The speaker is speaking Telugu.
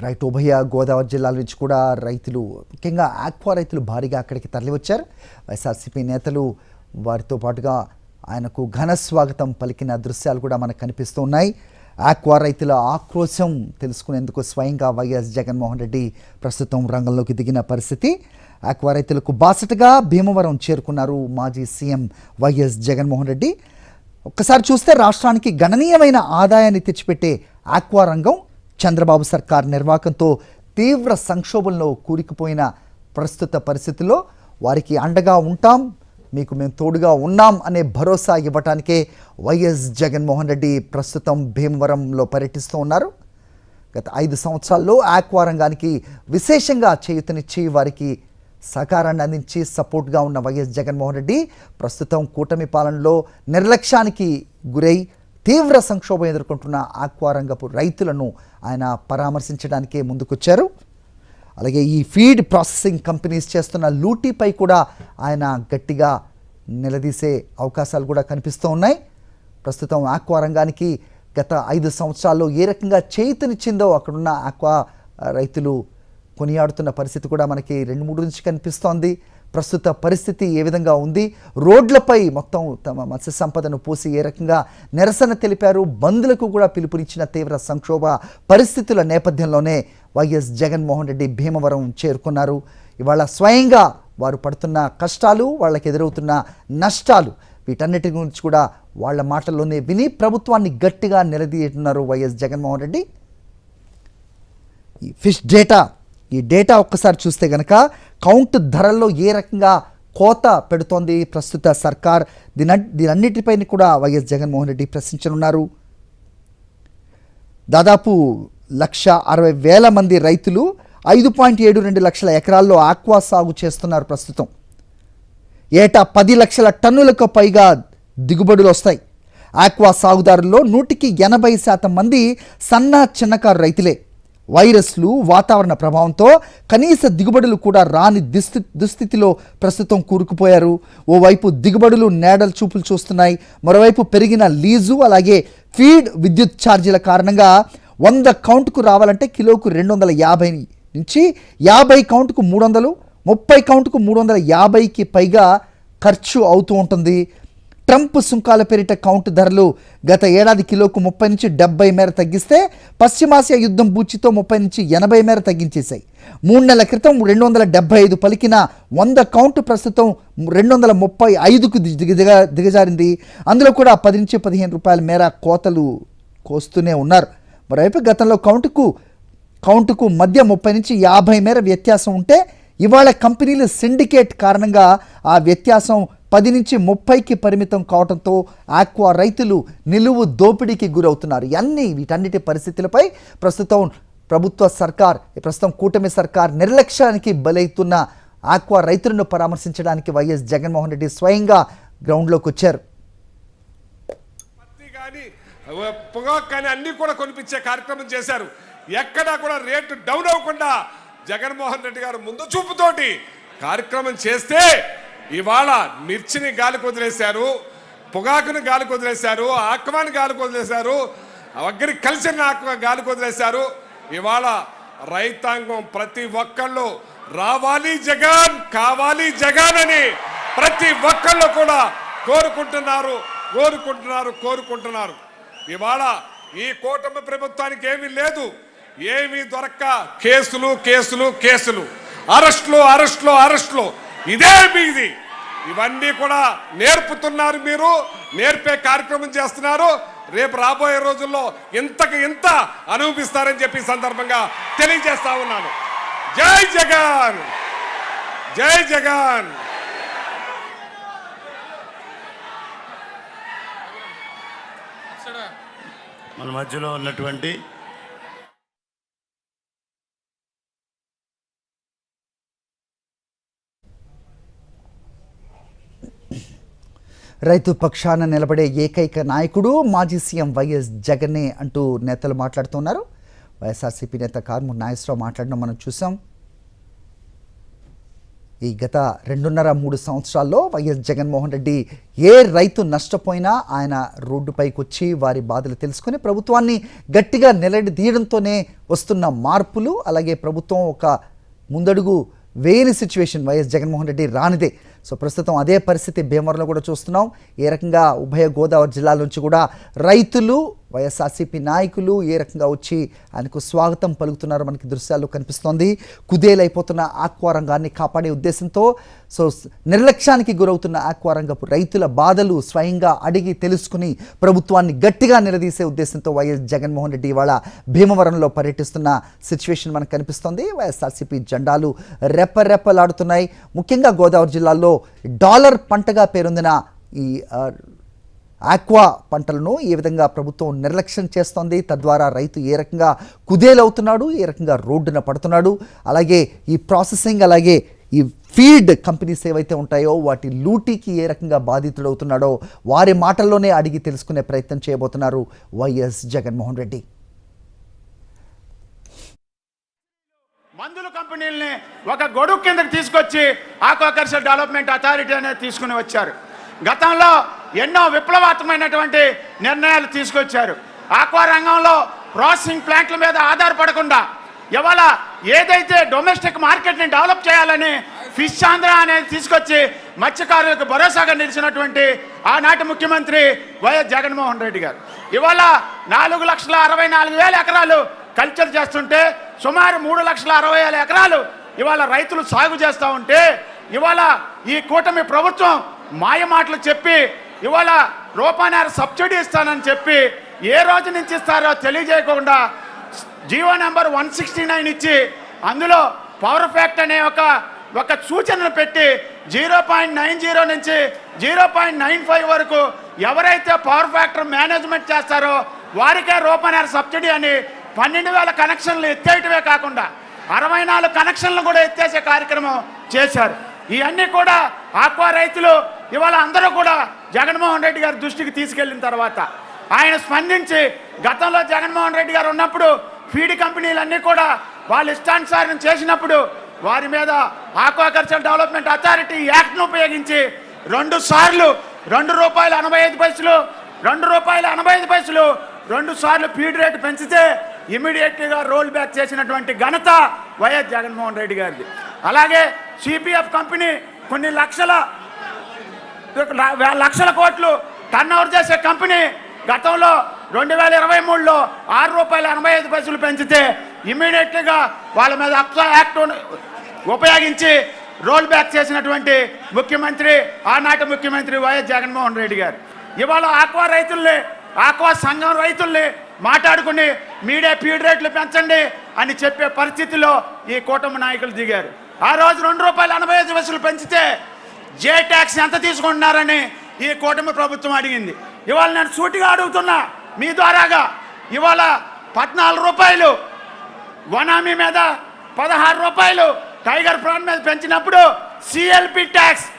రైట్ ఉభయ గోదావరి జిల్లాల నుంచి కూడా రైతులు ముఖ్యంగా ఆక్వా రైతులు భారీగా అక్కడికి తరలివచ్చారు. వైఎస్ఆర్సీపీ నేతలు వారితో పాటుగా ఆయనకు ఘన స్వాగతం పలికిన దృశ్యాలు కూడా మనకు కనిపిస్తూ ఉన్నాయి. ఆక్వా రైతుల ఆక్రోశం తెలుసుకునేందుకు స్వయంగా వైఎస్ జగన్మోహన్ రెడ్డి ప్రస్తుతం రంగంలోకి దిగిన పరిస్థితి. ఆక్వా రైతులకు బాసటగా భీమవరం చేరుకున్నారు మాజీ సీఎం వైఎస్ జగన్మోహన్ రెడ్డి. ఒక్కసారి చూస్తే రాష్ట్రానికి గణనీయమైన ఆదాయాన్ని తెచ్చిపెట్టే ఆక్వా రంగం చంద్రబాబు సర్కార్ నిర్వాకంతో తీవ్ర సంక్షోభంలో కూరుకుపోయిన ప్రస్తుత పరిస్థితుల్లో వారికి అండగా ఉంటాం, మీకు మేము తోడుగా ఉన్నాం అనే భరోసా ఇవ్వటానికే వైఎస్ జగన్మోహన్ రెడ్డి ప్రస్తుతం భీమవరంలో పర్యటిస్తూ ఉన్నారు. గత 5 సంవత్సరాల్లో ఆక్వా రంగానికి విశేషంగా చేయూతనిచ్చి వారికి సహకారాన్ని అందించి సపోర్ట్గా ఉన్న వైఎస్ జగన్మోహన్ రెడ్డి ప్రస్తుతం కూటమి పాలనలో నిర్లక్ష్యానికి గురై తీవ్ర సంక్షోభం ఎదుర్కొంటున్న ఆక్వా రంగపు రైతులను ఆయన పరామర్శించడానికే ముందుకొచ్చారు. అలాగే ఈ ఫీడ్ ప్రాసెసింగ్ కంపెనీస్ చేస్తున్న లూటీపై కూడా ఆయన గట్టిగా నిలదీసే అవకాశాలు కూడా కనిపిస్తూ ఉన్నాయి. ప్రస్తుతం ఆక్వా రంగానికి గత 5 సంవత్సరాల్లో ఏ రకంగా చేయూతనిచ్చిందో అక్కడున్న ఆక్వా రైతులు కొనియాడుతున్న పరిస్థితి కూడా మనకి 2-3 నుంచి కనిపిస్తోంది. ప్రస్తుత పరిస్థితి ఏ విధంగా ఉంది, రోడ్లపై మొత్తం తమ మత్స్య సంపదను పోసి ఏ రకంగా నిరసన తెలిపారు, బంద్లకు కూడా పిలుపునిచ్చిన తీవ్ర సంక్షోభ పరిస్థితుల నేపథ్యంలోనే వైఎస్ జగన్మోహన్ రెడ్డి భీమవరం చేరుకున్నారు. ఇవాళ స్వయంగా వారు పడుతున్న కష్టాలు, వాళ్ళకి ఎదురవుతున్న నష్టాలు వీటన్నిటి గురించి కూడా వాళ్ళ మాటల్లోనే విని ప్రభుత్వాన్ని గట్టిగా నిలదీస్తున్నారు వైఎస్ జగన్మోహన్ రెడ్డి. ఈ ఫిష్ డేటా, ఈ డేటా ఒక్కసారి చూస్తే కనుక కౌంట్ ధరల్లో ఏ రకంగా కోత పెడుతోంది ప్రస్తుత సర్కార్, దీనన్నిటిపైన కూడా వైఎస్ జగన్మోహన్ రెడ్డి ప్రశ్నించనున్నారు. దాదాపు 1,60,000 మంది రైతులు 5.72 లక్షల ఎకరాల్లో ఆక్వా సాగు చేస్తున్నారు. ప్రస్తుతం ఏటా 10 లక్షల టన్నులకు పైగా దిగుబడులు వస్తాయి. ఆక్వా సాగుదారుల్లో 180% మంది సన్న చిన్నకారు రైతులే. వైరస్లు, వాతావరణ ప్రభావంతో కనీస దిగుబడులు కూడా రాని దుస్థితిలో ప్రస్తుతం కూరుకుపోయారు. ఓవైపు దిగుబడులు నేడలు చూపులు చూస్తున్నాయి, మరోవైపు పెరిగిన లీజు అలాగే ఫీడ్ విద్యుత్ ఛార్జీల కారణంగా 100 కౌంట్కు రావాలంటే కిలోకు 250 నుంచి 50 కౌంట్కు 300, 30 కౌంట్కు 350కి పైగా ఖర్చు అవుతూ ఉంటుంది. ట్రంప్ సుంకాల పేరిట కౌంట్ ధరలు గత ఏడాది కిలోకు 30 నుంచి 70 మేర తగ్గిస్తే పశ్చిమాసియా యుద్ధం బూచితో 30 నుంచి 80 మేర తగ్గించేశాయి. 3 నెలల క్రితం 275 పలికిన 100 కౌంట్ ప్రస్తుతం 235కు దిగజారింది. అందులో కూడా 10 నుంచి 15 రూపాయల మేర కోతలు కోస్తూనే ఉన్నారు. మరోవైపు గతంలో కౌంటుకు మధ్య 30 నుంచి 50 మేర వ్యత్యాసం ఉంటే ఇవాళ కంపెనీల సిండికేట్ కారణంగా ఆ వ్యత్యాసం 10 నుంచి 30కి పరిమితం కావడంతో ఆక్వా రైతులు నిలువు దోపిడీకి గురవుతున్నారు. వీటన్నిటి పరిస్థితులపై ప్రస్తుతం ప్రస్తుతం కూటమి సర్కార్ నిర్లక్ష్యానికి బలైతున్న ఆక్వా రైతులను పరామర్శించడానికి వైఎస్ జగన్మోహన్ రెడ్డి స్వయంగా గ్రౌండ్లోకి వచ్చారు. పొగాకు కానీ అన్ని కూడా కొనిపించే కార్యక్రమం చేశారు. ఎక్కడా కూడా రేటు డౌన్ అవ్వకుండా జగన్మోహన్ రెడ్డి గారు ముందు చూపుతోటి కార్యక్రమం చేస్తే ఇవాళ మిర్చిని గాలికి వదిలేశారు, పొగాకుని గాలికి వదిలేశారు, ఆక్వాని గాలికి వదిలేశారు, అగ్రికల్చర్ని గాలికి వదిలేశారు. ఇవాళ రైతాంగం ప్రతి ఒక్కళ్ళు రావాలి జగన్, కావాలి జగన్ అని ప్రతి ఒక్కళ్ళు కూడా కోరుకుంటున్నారు. ఇవాళ ఈ కూటమి ప్రభుత్వానికి ఏమీ లేదు, ఏమీ దొరక్క కేసులు, అరెస్టులు ఇదే మీది. ఇవన్నీ కూడా నేర్పుతున్నారు, మీరు నేర్పే కార్యక్రమం చేస్తున్నారు. రేపు రాబోయే రోజుల్లో ఇంతకు ఇంత అనుభవిస్తారని చెప్పి సందర్భంగా తెలియజేస్తా ఉన్నాను. జై జగన్, జై జగన్. మన మధ్యలో ఉన్నటువంటి రైతు పక్షాన నిలబడే ఏకైక నాయకుడు మాజీ సీఎం వైఎస్ జగన్నే అంటూ నేతలు మాట్లాడుతున్నారు. వైఎస్ఆర్సీపీ నేత కారుమూరి నాగేశ్వరరావు మాట్లాడడం మనం చూసాం. ఈ గత 2.5-3 సంవత్సరాల్లో వైఎస్ జగన్మోహన్ రెడ్డి ఏ రైతు నష్టపోయినా ఆయన రోడ్డుపైకి వచ్చి వారి బాధలు తెలుసుకుని ప్రభుత్వాన్ని గట్టిగా నిలదీయడంతోనే వస్తున్న మార్పులు, అలాగే ప్రభుత్వం ఒక ముందడుగు వేయని సిచ్యువేషన్ వైఎస్ జగన్మోహన్ రెడ్డి రానిదే. సో ప్రస్తుతం అదే పరిస్థితి భీమవరంలో కూడా చూస్తున్నాం. ఏ రకంగా ఉభయ గోదావరి జిల్లాల నుంచి కూడా రైతులు, వైఎస్ఆర్సీపీ నాయకులు ఏ రకంగా వచ్చి ఆయనకు స్వాగతం పలుకుతున్నారో మనకి దృశ్యాల్లో కనిపిస్తోంది. కుదేలైపోతున్న ఆక్వా రంగాన్ని కాపాడే ఉద్దేశంతో సో నిర్లక్ష్యానికి గురవుతున్న ఆక్వా రంగపు రైతుల బాధలు స్వయంగా అడిగి తెలుసుకుని ప్రభుత్వాన్ని గట్టిగా నిలదీసే ఉద్దేశంతో వైఎస్ జగన్మోహన్ రెడ్డి ఇవాళ భీమవరంలో పర్యటిస్తున్న సిచ్యువేషన్ మనకు కనిపిస్తోంది. వైఎస్ఆర్సీపీ జెండాలు రెప్పరెప్పలాడుతున్నాయి. ముఖ్యంగా గోదావరి జిల్లాలో డాలర్ పంటగా పేరొందిన ఈ ఆక్వా పంటలను ఏ విధంగా ప్రభుత్వం నిర్లక్ష్యం చేస్తోంది, తద్వారా రైతు ఏ రకంగా కుదేలవుతున్నాడు, ఏ రకంగా రోడ్డున పడుతున్నాడు, అలాగే ఈ ప్రాసెసింగ్, అలాగే ఈ ఫీడ్ కంపెనీస్ ఏవైతే ఉంటాయో వాటి లూటీకి ఏ రకంగా బాధితుడవుతున్నాడో వారి మాటల్లోనే అడిగి తెలుసుకునే ప్రయత్నం చేయబోతున్నారు వైఎస్ జగన్మోహన్ రెడ్డి. మందుల కంపెనీలని ఒక గొడుగు కిందకి తీసుకొచ్చి ఆక్వాకల్చర్ డెవలప్మెంట్ అథారిటీ అనేది తీసుకుని వచ్చారు. గతంలో ఎన్నో విప్లవాత్మకమైనటువంటి నిర్ణయాలు తీసుకొచ్చారు. ఆక్వా రంగంలో ప్రాసెసింగ్ ప్లాంట్ల మీద ఆధారపడకుండా ఇవాళ ఏదైతే డొమెస్టిక్ మార్కెట్ని డెవలప్ చేయాలని ఫిష్ ఆంధ్ర అనేది తీసుకొచ్చి మత్స్యకారులకు భరోసాగా నిలిచినటువంటి ఆనాటి ముఖ్యమంత్రి వైఎస్ జగన్మోహన్ రెడ్డి గారు ఇవాళ 4,64,000 ఎకరాలు కల్చర్ చేస్తుంటే సుమారు 3,60,000 ఎకరాలు ఇవాళ రైతులు సాగు చేస్తూ ఉంటే ఇవాళ ఈ కూటమి ప్రభుత్వం మాయ మాటలు చెప్పి ఇవాళ రూపాయన్నర సబ్సిడీ ఇస్తానని చెప్పి ఏ రోజు నుంచి ఇస్తారో తెలియజేయకుండా జీవో నెంబర్ 169 ఇచ్చి అందులో పవర్ ఫ్యాక్ట్ అనే ఒక సూచనను పెట్టి 0.90 నుంచి 0.95 వరకు ఎవరైతే పవర్ ఫ్యాక్టర్ మేనేజ్మెంట్ చేస్తారో వారికే రూపాయన్నర సబ్సిడీ అని 12,000 కనెక్షన్లు ఎత్తేయటమే కాకుండా 64 కనెక్షన్లు కూడా ఎత్తేసే కార్యక్రమం చేశారు. ఇవన్నీ కూడా ఆక్వా రైతులు ఇవాళ అందరూ కూడా జగన్మోహన్ రెడ్డి గారి దృష్టికి తీసుకెళ్లిన తర్వాత ఆయన స్పందించి గతంలో జగన్మోహన్ రెడ్డి గారు ఉన్నప్పుడు ఫీడ్ కంపెనీలన్నీ కూడా వాళ్ళు ఇష్టానుసారం చేసినప్పుడు వారి మీద ఆక్వాకల్చర్ డెవలప్మెంట్ అథారిటీ యాక్ట్ను ఉపయోగించి 2 సార్లు ₹2.85 2 సార్లు ఫీడ్ రేటు పెంచితే ఇమీడియట్లీగా రోల్ బ్యాక్ చేసినటువంటి ఘనత వైఎస్ జగన్మోహన్ రెడ్డి గారిది. అలాగే సిపిఎఫ్ కంపెనీ కొన్ని లక్షల కోట్లు టర్న్ ఓవర్ చేసే కంపెనీ గతంలో 2023లో ₹6.85 పెంచితే ఇమీడియట్లీగా వాళ్ళ మీద అక్సా యాక్ట్ ఉపయోగించి రోల్ బ్యాక్ చేసినటువంటి ముఖ్యమంత్రి ఆనాటి ముఖ్యమంత్రి వైఎస్ జగన్మోహన్ రెడ్డి గారు ఇవాళ ఆక్వా రైతుల్ని, ఆక్వా సంఘం రైతుల్ని మాట్లాడుకుని మీడే ఫీడ్ రేట్లు పెంచండి అని చెప్పే పరిస్థితిలో ఈ కూటమి నాయకులు దిగారు. ఆ రోజు ₹2.85 పెంచితే జే ట్యాక్స్ ఎంత తీసుకుంటున్నారని ఈ కూటమి ప్రభుత్వం అడిగింది. ఇవాళ నేను సూటిగా అడుగుతున్నా మీ ద్వారాగా, ఇవాళ ₹14 వనామీ మీద ₹16 టైగర్ ప్రాన్ మీద పెంచినప్పుడు సిఎల్పి ట్యాక్స్